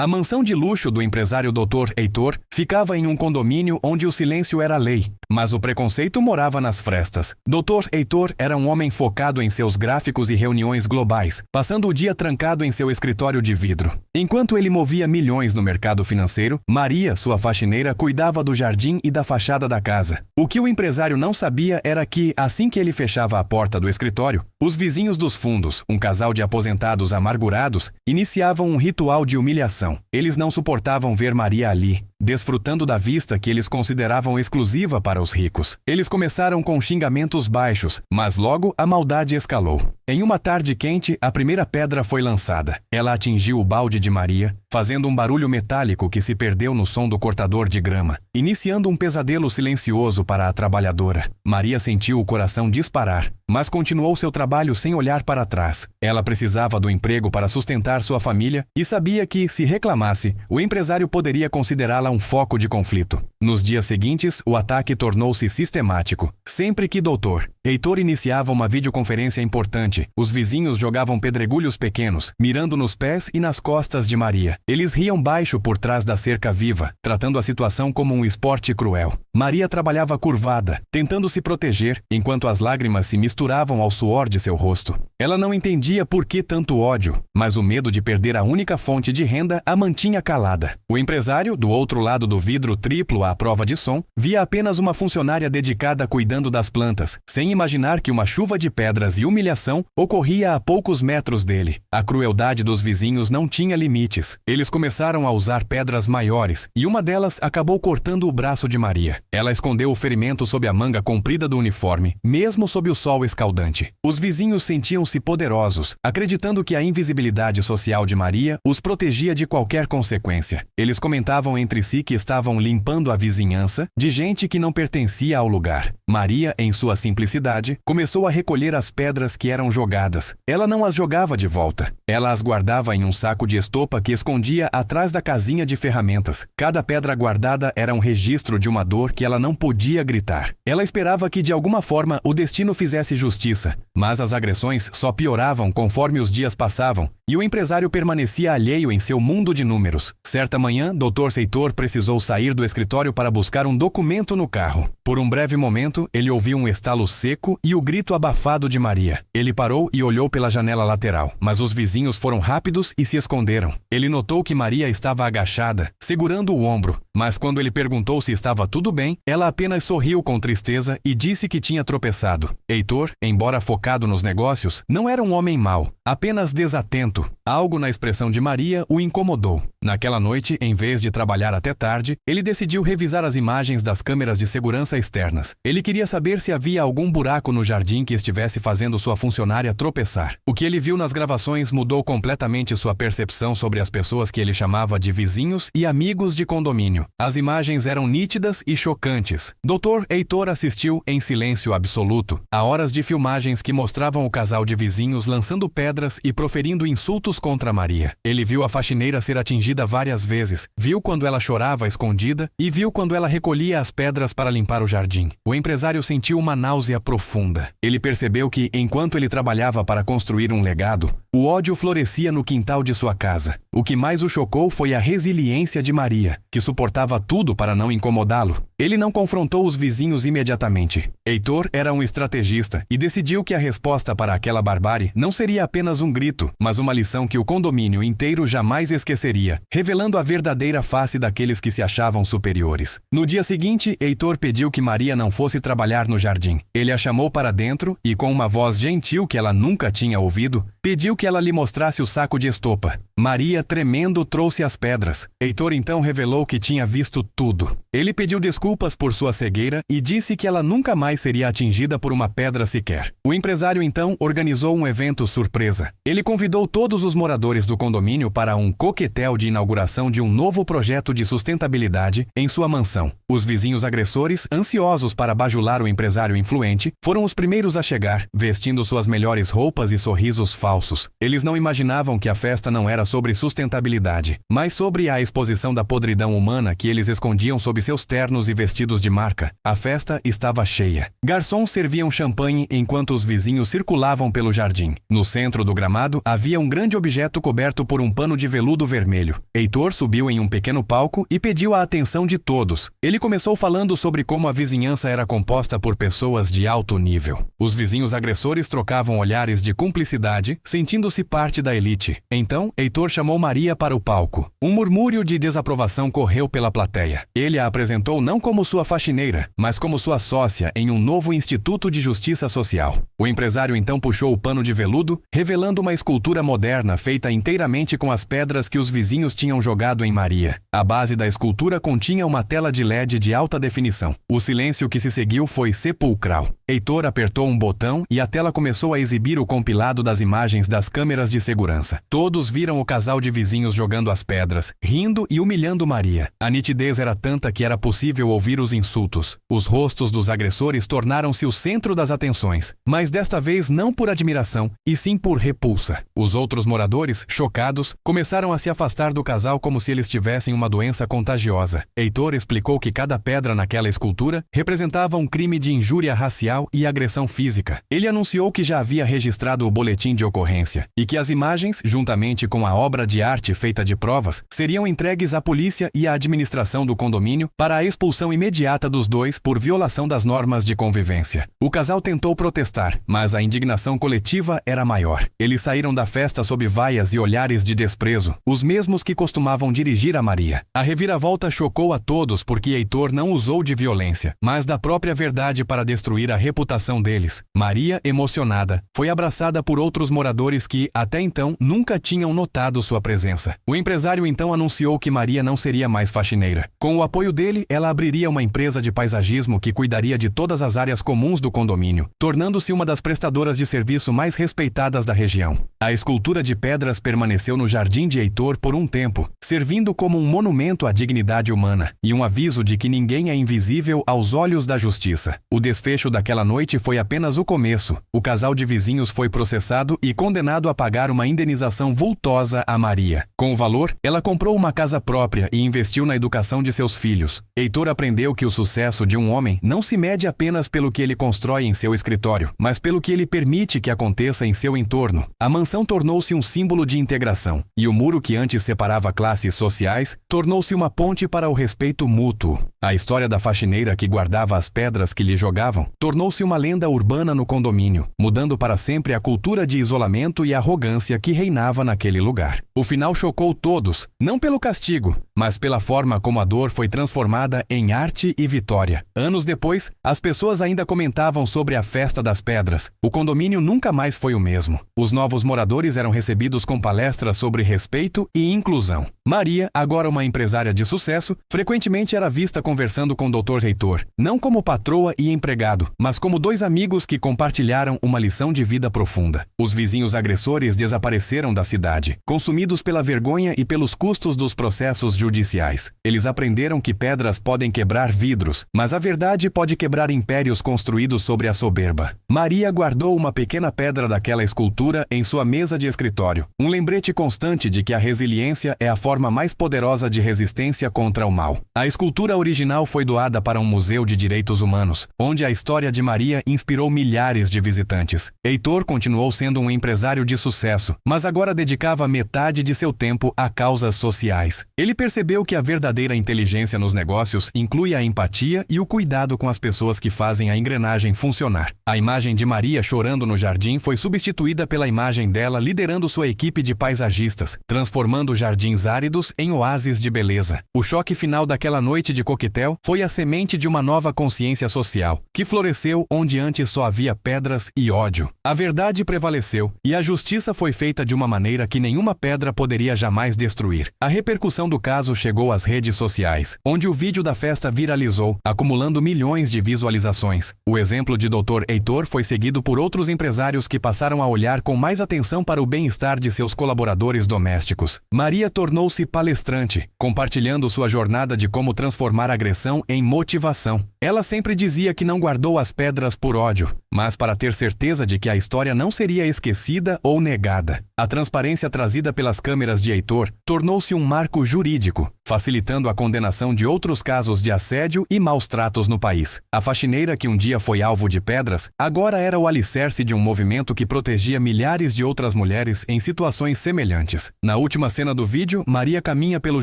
A mansão de luxo do empresário Dr. Heitor ficava em um condomínio onde o silêncio era lei, mas o preconceito morava nas frestas. Dr. Heitor era um homem focado em seus gráficos e reuniões globais, passando o dia trancado em seu escritório de vidro. Enquanto ele movia milhões no mercado financeiro, Maria, sua faxineira, cuidava do jardim e da fachada da casa. O que o empresário não sabia era que, assim que ele fechava a porta do escritório, os vizinhos dos fundos, um casal de aposentados amargurados, iniciavam um ritual de humilhação. Eles não suportavam ver Maria ali, desfrutando da vista que eles consideravam exclusiva para os ricos. Eles começaram com xingamentos baixos, mas logo a maldade escalou. Em uma tarde quente, a primeira pedra foi lançada. Ela atingiu o balde de Maria, fazendo um barulho metálico que se perdeu no som do cortador de grama, iniciando um pesadelo silencioso para a trabalhadora. Maria sentiu o coração disparar, mas continuou seu trabalho sem olhar para trás. Ela precisava do emprego para sustentar sua família e sabia que, se reclamasse, o empresário poderia considerá-la um foco de conflito. Nos dias seguintes, o ataque tornou-se sistemático. Sempre que Dr. Heitor iniciava uma videoconferência importante, os vizinhos jogavam pedregulhos pequenos, mirando nos pés e nas costas de Maria. Eles riam baixo por trás da cerca viva, tratando a situação como um esporte cruel. Maria trabalhava curvada, tentando se proteger, enquanto as lágrimas se misturavam ao suor de seu rosto. Ela não entendia por que tanto ódio, mas o medo de perder a única fonte de renda a mantinha calada. O empresário, do outro lado do vidro triplo à prova de som, via apenas uma funcionária dedicada cuidando das plantas, sem imaginar que uma chuva de pedras e humilhação ocorria a poucos metros dele. A crueldade dos vizinhos não tinha limites. Eles começaram a usar pedras maiores, e uma delas acabou cortando o braço de Maria. Ela escondeu o ferimento sob a manga comprida do uniforme, mesmo sob o sol escaldante. Os vizinhos sentiam-se poderosos, acreditando que a invisibilidade social de Maria os protegia de qualquer consequência. Eles comentavam entre si que estavam limpando a vizinhança de gente que não pertencia ao lugar. Maria, em sua simplicidade, começou a recolher as pedras que eram jogadas. Ela não as jogava de volta. Ela as guardava em um saco de estopa que escondia atrás da casinha de ferramentas. Cada pedra guardada era um registro de uma dor que ela não podia gritar. Ela esperava que de alguma forma o destino fizesse justiça, mas as agressões só pioravam conforme os dias passavam, e o empresário permanecia alheio em seu mundo de números. Certa manhã, Dr. Heitor precisou sair do escritório para buscar um documento no carro. Por um breve momento, ele ouviu um estalo seco e o grito abafado de Maria. Ele parou e olhou pela janela lateral, mas os vizinhos foram rápidos e se esconderam. Ele notou que Maria estava agachada, segurando o ombro, mas quando ele perguntou se estava tudo bem, ela apenas sorriu com tristeza e disse que tinha tropeçado. Heitor, embora focado nos negócios, não era um homem mau, apenas desatento. Algo na expressão de Maria o incomodou. Naquela noite, em vez de trabalhar até tarde, ele decidiu revisar as imagens das câmeras de segurança externas. Ele queria saber se havia algum buraco no jardim que estivesse fazendo sua funcionária tropeçar. O que ele viu nas gravações mudou completamente sua percepção sobre as pessoas que ele chamava de vizinhos e amigos de condomínio. As imagens eram nítidas e chocantes. Dr. Heitor assistiu em silêncio absoluto a horas de filmagens que mostravam o casal de vizinhos lançando pedras e proferindo insultos contra Maria. Ele viu a faxineira ser atingida várias vezes, viu quando ela chorava escondida e viu quando ela recolhia as pedras para limpar o jardim. O empresário sentiu uma náusea profunda. Ele percebeu que, enquanto ele trabalhava para construir um legado, o ódio florescia no quintal de sua casa. O que mais o chocou foi a resiliência de Maria, que suportava tudo para não incomodá-lo. Ele não confrontou os vizinhos imediatamente. Heitor era um estrategista e decidiu que a resposta para aquela barbárie não seria apenas um grito, mas uma lição que o condomínio inteiro jamais esqueceria, revelando a verdadeira face daqueles que se achavam superiores. No dia seguinte, Heitor pediu que Maria não fosse trabalhar no jardim. Ele a chamou para dentro e, com uma voz gentil que ela nunca tinha ouvido, pediu que ela lhe mostrasse o saco de estopa. Maria, tremendo, trouxe as pedras. Heitor então revelou que tinha visto tudo. Ele pediu desculpas por sua cegueira e disse que ela nunca mais seria atingida por uma pedra sequer. O empresário então organizou um evento surpresa. Ele convidou todos os moradores do condomínio para um coquetel de inauguração de um novo projeto de sustentabilidade em sua mansão. Os vizinhos agressores, ansiosos para bajular o empresário influente, foram os primeiros a chegar, vestindo suas melhores roupas e sorrisos falsos. Eles não imaginavam que a festa não era sobre sustentabilidade, mas sobre a exposição da podridão diversão humana que eles escondiam sob seus ternos e vestidos de marca. A festa estava cheia. Garçons serviam champanhe enquanto os vizinhos circulavam pelo jardim. No centro do gramado havia um grande objeto coberto por um pano de veludo vermelho. Heitor subiu em um pequeno palco e pediu a atenção de todos. Ele começou falando sobre como a vizinhança era composta por pessoas de alto nível. Os vizinhos agressores trocavam olhares de cumplicidade, sentindo-se parte da elite. Então, Heitor chamou Maria para o palco. Um murmúrio de desaprovação correu pela plateia. Ele a apresentou não como sua faxineira, mas como sua sócia em um novo Instituto de Justiça Social. O empresário então puxou o pano de veludo, revelando uma escultura moderna feita inteiramente com as pedras que os vizinhos tinham jogado em Maria. A base da escultura continha uma tela de LED de alta definição. O silêncio que se seguiu foi sepulcral. Heitor apertou um botão e a tela começou a exibir o compilado das imagens das câmeras de segurança. Todos viram o casal de vizinhos jogando as pedras, rindo e humilhando Maria. A nitidez era tanta que era possível ouvir os insultos. Os rostos dos agressores tornaram-se o centro das atenções, mas desta vez não por admiração, e sim por repulsa. Os outros moradores, chocados, começaram a se afastar do casal como se eles tivessem uma doença contagiosa. Heitor explicou que cada pedra naquela escultura representava um crime de injúria racial e agressão física. Ele anunciou que já havia registrado o boletim de ocorrência e que as imagens, juntamente com a obra de arte feita de provas, seriam entregues à polícia e à administração do condomínio para a expulsão imediata dos dois por violação das normas de convivência. O casal tentou protestar, mas a indignação coletiva era maior. Eles saíram da festa sob vaias e olhares de desprezo, os mesmos que costumavam dirigir a Maria. A reviravolta chocou a todos porque Heitor não usou de violência, mas da própria verdade para destruir a reputação deles. Maria, emocionada, foi abraçada por outros moradores que, até então, nunca tinham notado sua presença. O empresário então anunciou que Maria não seria mais faxineira. Com o apoio dele, ela abriria uma empresa de paisagismo que cuidaria de todas as áreas comuns do condomínio, tornando-se uma das prestadoras de serviço mais respeitadas da região. A escultura de pedras permaneceu no jardim de Heitor por um tempo, servindo como um monumento à dignidade humana e um aviso de que ninguém é invisível aos olhos da justiça. O desfecho daquela noite foi apenas o começo. O casal de vizinhos foi processado e condenado a pagar uma indenização vultosa a Maria. Com o valor, ela comprou uma casa própria e investiu na educação de seus filhos. Heitor aprendeu que o sucesso de um homem não se mede apenas pelo que ele constrói em seu escritório, mas pelo que ele permite que aconteça em seu entorno. A mansão tornou-se um símbolo de integração, e o muro que antes separava classes sociais tornou-se uma ponte para o respeito mútuo. A história da faxineira que guardava as pedras que lhe jogavam tornou-se uma lenda urbana no condomínio, mudando para sempre a cultura de isolamento e arrogância que reinava naquele lugar. O final chocou todos, não pelo castigo, mas pela forma como a dor foi transformada em arte e vitória. Anos depois, as pessoas ainda comentavam sobre a festa das pedras. O condomínio nunca mais foi o mesmo. Os novos moradores eram recebidos com palestras sobre respeito e inclusão. Maria, agora uma empresária de sucesso, frequentemente era vista conversando com o Dr. Heitor, não como patroa e empregado, mas como dois amigos que compartilharam uma lição de vida profunda. Os vizinhos agressores desapareceram da cidade, consumidos pela vergonha e pelos custos dos processos judiciais. Eles aprenderam que pedras podem quebrar vidros, mas a verdade pode quebrar impérios construídos sobre a soberba. Maria guardou uma pequena pedra daquela escultura em sua mesa de escritório, um lembrete constante de que a resiliência é a forma mais poderosa de resistência contra o mal. A escultura original foi doada para um museu de direitos humanos, onde a história de Maria inspirou milhares de visitantes. Heitor continuou sendo um empresário de sucesso, mas agora dedicava metade de seu tempo a causas sociais. Ele percebeu que a verdadeira inteligência nos negócios inclui a empatia e o cuidado com as pessoas que fazem a engrenagem funcionar. A imagem de Maria chorando no jardim foi substituída pela imagem dela liderando sua equipe de paisagistas, transformando jardins áridos em oásis de beleza. O choque final daquela noite de coquetel foi a semente de uma nova consciência social, que floresceu onde antes só havia pedras e ódio. A verdade prevaleceu, e a justiça foi feita de uma maneira que nenhuma pedra poderia jamais destruir. A repercussão do caso chegou às redes sociais, onde o vídeo da festa viralizou, acumulando milhões de visualizações. O exemplo de Dr. Heitor foi seguido por outros empresários que passaram a olhar com mais atenção para o bem-estar de seus colaboradores domésticos. Maria tornou-se palestrante, compartilhando sua jornada de como transformar a agressão em motivação. Ela sempre dizia que não guardou as pedras por ódio, mas para ter certeza de que a história não seria esquecida ou negada. A transparência trazida pelas câmeras de Heitor tornou-se um marco jurídico, facilitando a condenação de outros casos de assédio e maus tratos no país. A faxineira, que um dia foi alvo de pedras, agora era o alicerce de um movimento que protegia milhares de outras mulheres em situações semelhantes. Na última cena do vídeo, Maria caminha pelo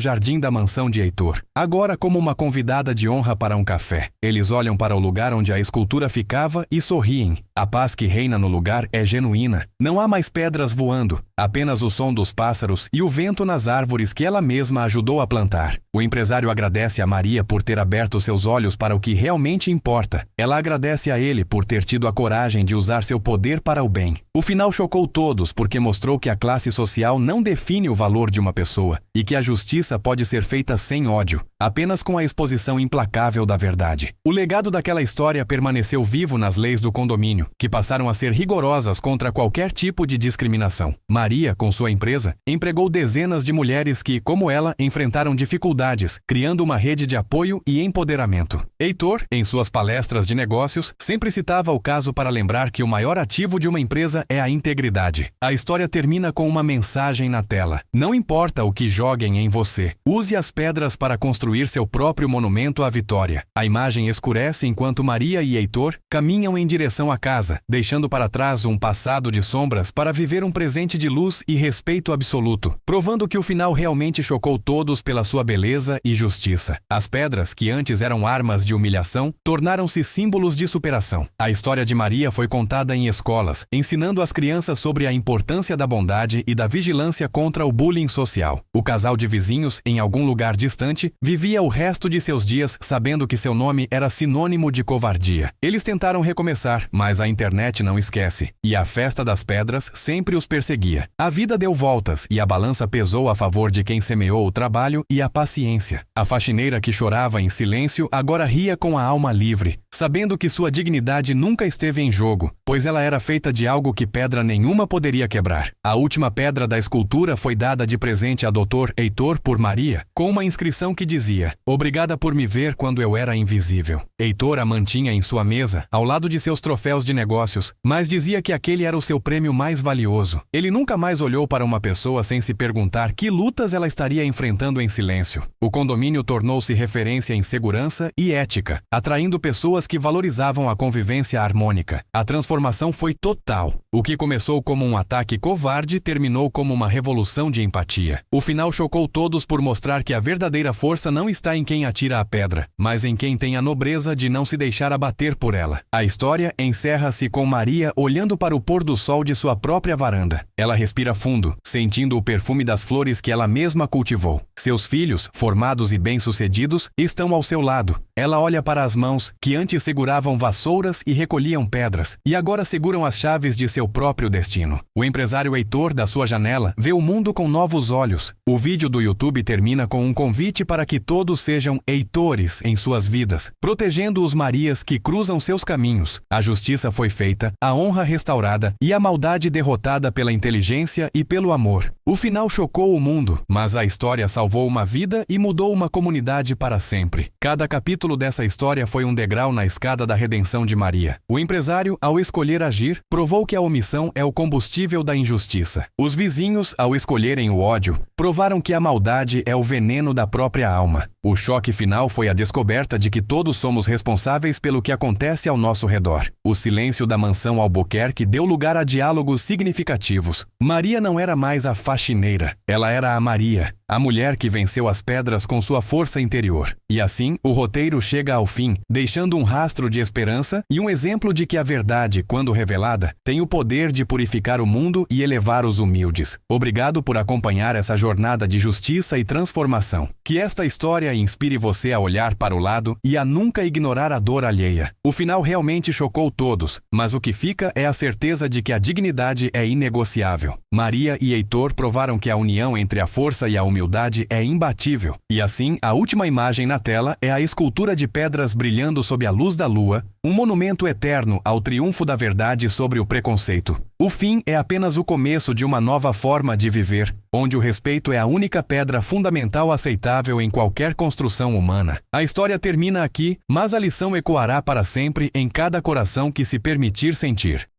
jardim da mansão de Heitor, agora como uma convidada de honra para um café. Eles olham para o lugar onde a escultura ficava e sorriem. A paz que reina no lugar é genuína. Não há mais pedras voando, apenas o som dos pássaros e o vento nas árvores que ela mesma ajudou a plantar. O empresário agradece a Maria por ter aberto seus olhos para o que realmente importa. Ela agradece a ele por ter tido a coragem de usar seu poder para o bem. O final chocou todos porque mostrou que a classe social não define o valor de uma pessoa e que a justiça pode ser feita sem ódio, apenas com a exposição implacável da verdade. O legado daquela história permaneceu vivo nas leis do condomínio, que passaram a ser rigorosas contra qualquer tipo de discriminação. Maria, com sua empresa, empregou dezenas de mulheres que, como ela, enfrentaram dificuldades, criando uma rede de apoio e empoderamento. Heitor, em suas palestras de negócios, sempre citava o caso para lembrar que o maior ativo de uma empresa é a integridade. A história termina com uma mensagem na tela. Não importa o que joguem em você, use as pedras para construir seu próprio monumento à vitória. A imagem escurece enquanto Maria e Heitor caminham em direção à casa, deixando para trás um passado de sombras para viver um presente de luz e respeito absoluto, provando que o final realmente chocou todos pela sua beleza e justiça. As pedras, que antes eram armas de humilhação, tornaram-se símbolos de superação. A história de Maria foi contada em escolas, ensinando as crianças sobre a importância da bondade e da vigilância contra o bullying social. O casal de vizinhos, em algum lugar distante, vivia o resto de seus dias sabendo que seu nome era sinônimo de covardia. Eles tentaram recomeçar, mas a internet não esquece, e a festa das pedras sempre os perseguia. A vida deu voltas e a balança pesou a favor de quem semeou o trabalho e a paciência. A faxineira, que chorava em silêncio, agora ria com a alma livre, sabendo que sua dignidade nunca esteve em jogo, pois ela era feita de algo que pedra nenhuma poderia quebrar. A última pedra da escultura foi dada de presente a Dr. Heitor por Maria, com uma inscrição que dizia: "Obrigada por me ver quando eu era invisível." Heitor a mantinha em sua mesa, ao lado de seus troféus de negócios, mas dizia que aquele era o seu prêmio mais valioso. Ele nunca mais olhou para uma pessoa sem se perguntar que lutas ela estaria enfrentando em silêncio. O condomínio tornou-se referência em segurança e ética, atraindo pessoas que valorizavam a convivência harmônica. A transformação foi total. O que começou como um ataque covarde terminou como uma revolução de empatia. O final chocou todos por mostrar que a verdadeira força não está em quem atira a pedra, mas em quem tem a nobreza de não se deixar abater por ela. A história encerra-se com Maria olhando para o pôr do sol de sua própria varanda. Ela respira fundo, sentindo o perfume das flores que ela mesma cultivou. Seus filhos, formados e bem-sucedidos, estão ao seu lado. Ela olha para as mãos, que antes seguravam vassouras e recolhiam pedras, e agora seguram as chaves de seu próprio destino. O empresário Heitor, da sua janela, vê o mundo com novos olhos. O vídeo do YouTube termina com um convite para que todos sejam Heitores em suas vidas, protegendo os Marias que cruzam seus caminhos. A justiça foi feita, a honra restaurada e a maldade derrotada pela inteligência e pelo amor. O final chocou o mundo, mas a história salvou uma vida e mudou uma comunidade para sempre. Cada capítulo dessa história foi um degrau na escada da redenção de Maria. O empresário, ao escolher agir, provou que a omissão é o combustível da injustiça. Os vizinhos, ao escolherem o ódio, provaram que a maldade é o veneno da própria alma. O choque final foi a descoberta de que todos somos responsáveis pelo que acontece ao nosso redor. O silêncio da mansão Albuquerque deu lugar a diálogos significativos. Maria não era mais a faxineira, ela era a Maria, a mulher que venceu as pedras com sua força interior. E assim, o roteiro chega ao fim, deixando um rastro de esperança e um exemplo de que a verdade, quando revelada, tem o poder de purificar o mundo e elevar os humildes. Obrigado por acompanhar essa jornada de justiça e transformação. Que esta história inspire você a olhar para o lado e a nunca ignorar a dor alheia. O final realmente chocou todos, mas o que fica é a certeza de que a dignidade é inegociável. Maria e Heitor provaram que a união entre a força e a humildade é imbatível. E assim, a última imagem na tela é a escultura de pedras brilhando sob a luz da lua, um monumento eterno ao triunfo da verdade sobre o preconceito. O fim é apenas o começo de uma nova forma de viver, onde o respeito é a única pedra fundamental aceitável em qualquer construção humana. A história termina aqui, mas a lição ecoará para sempre em cada coração que se permitir sentir.